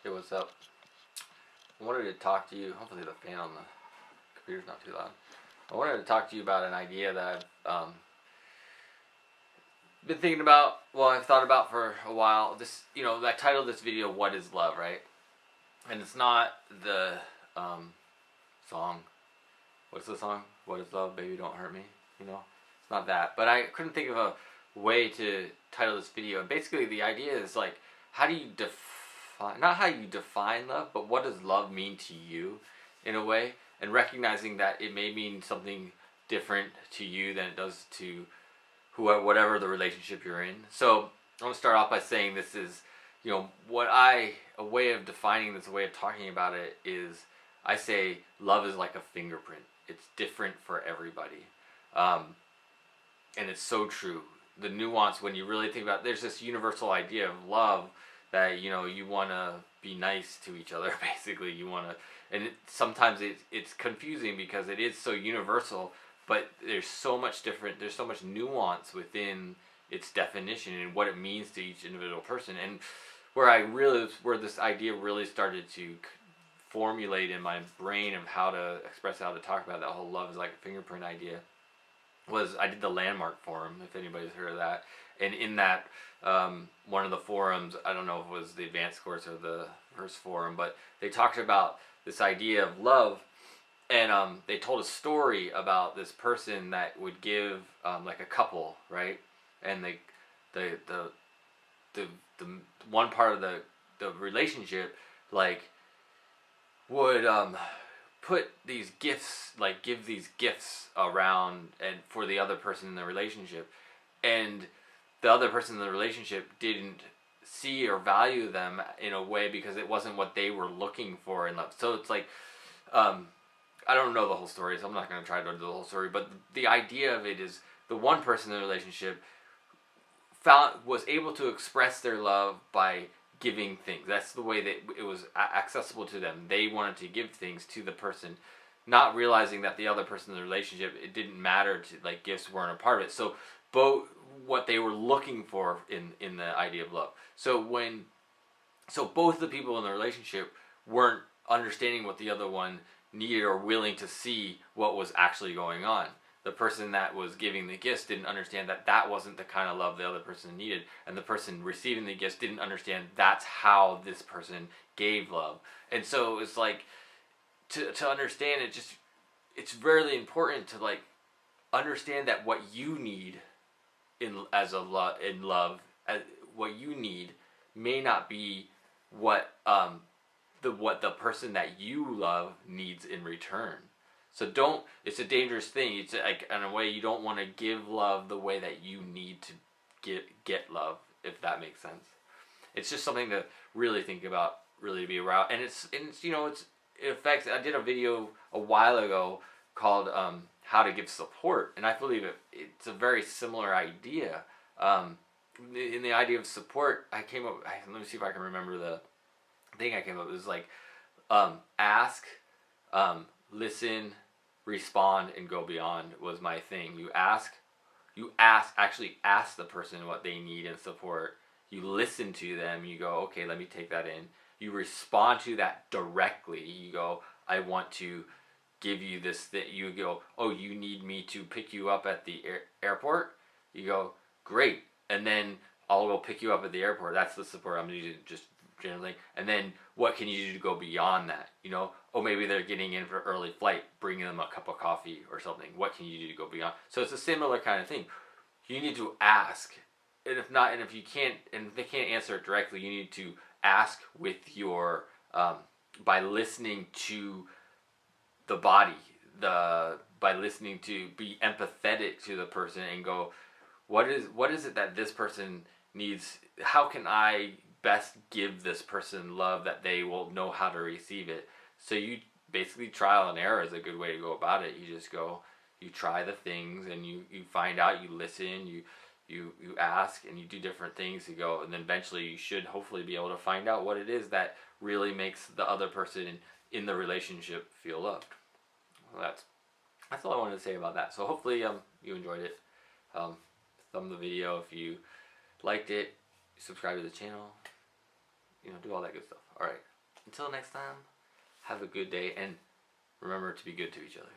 Hey, what's up? I wanted to talk to you. Hopefully, the fan on the computer's not too loud. I wanted to talk to you about an idea that I've been thinking about. Well, I've thought about for a while. I titled this video "What Is Love," right? And it's not the song. What's the song? What is love, baby? Don't hurt me. It's not that. But I couldn't think of a way to title this video. And basically, the idea is like, how do you define, not how you define love, but what does love mean to you in a way? And recognizing that it may mean something different to you than it does to whatever the relationship you're in. So I want to start off by saying this is, a way of defining this, a way of talking about it is, I say love is like a fingerprint. It's different for everybody. And it's so true. The nuance, when you really think about it, there's this universal idea of love that, you want to be nice to each other, basically. You want to, and sometimes it's confusing because it is so universal, but there's so much nuance within its definition and what it means to each individual person. And where this idea really started to formulate in my brain of how to express, how to talk about that whole love is like a fingerprint idea, was I did the Landmark Forum, if anybody's heard of that. And in that, one of the forums, I don't know if it was the advanced course or the first forum, but they talked about this idea of love, and they told a story about this person that would give, like a couple, right? And the one part of the relationship, like, would put these gifts, like give these gifts around and for the other person in the relationship, and the other person in the relationship didn't see or value them in a way because it wasn't what they were looking for in love. So it's like, I don't know the whole story, so I'm not going to try to do the whole story, but the idea of it is the one person in the relationship was able to express their love by giving things. That's the way that it was accessible to them. They wanted to give things to the person, not realizing that the other person in the relationship, it didn't matter to, like, gifts weren't a part of it. So both what they were looking for in the idea of love. So both the people in the relationship weren't understanding what the other one needed or willing to see what was actually going on. The person that was giving the gifts didn't understand that that wasn't the kind of love the other person needed, and the person receiving the gifts didn't understand that's how this person gave love. And so it's like, to understand it, it's really important to, like, understand that what you need in love, what you need may not be what the person that you love needs in return. So it's a dangerous thing. It's like, in a way, you don't want to give love the way that you need to get love, if that makes sense. It's just something to really think about, really to be around. And it affects, I did a video a while ago called How to Give Support, and I believe it's a very similar idea. In the idea of support, I came up, let me see if I can remember the thing I came up with. It was like, ask, listen, respond, and go beyond was my thing. You actually ask the person what they need and support. You listen to them. You go, okay, let me take that in. You respond to that directly. You go, I want to give you this thing. You go, oh, you need me to pick you up at the airport? You go, great. And then I'll go pick you up at the airport. That's the support I'm using, just generally. And then what can you do to go beyond that? Oh, maybe they're getting in for an early flight, bringing them a cup of coffee or something. What can you do to go beyond? So it's a similar kind of thing. You need to ask, and if they can't answer it directly, you need to ask with your by listening to the body, by listening to, be empathetic to the person and go, what is it that this person needs? How can I best give this person love that they will know how to receive it? So you basically, trial and error is a good way to go about it. You just go, you try the things, and you find out, you listen, you ask, and you do different things to go, and then eventually you should hopefully be able to find out what it is that really makes the other person in the relationship feel loved. Well, that's all I wanted to say about that. So hopefully you enjoyed it. Thumb the video if you liked it. Subscribe to the channel. you know, do all that good stuff. All right. Until next time, have a good day, and remember to be good to each other.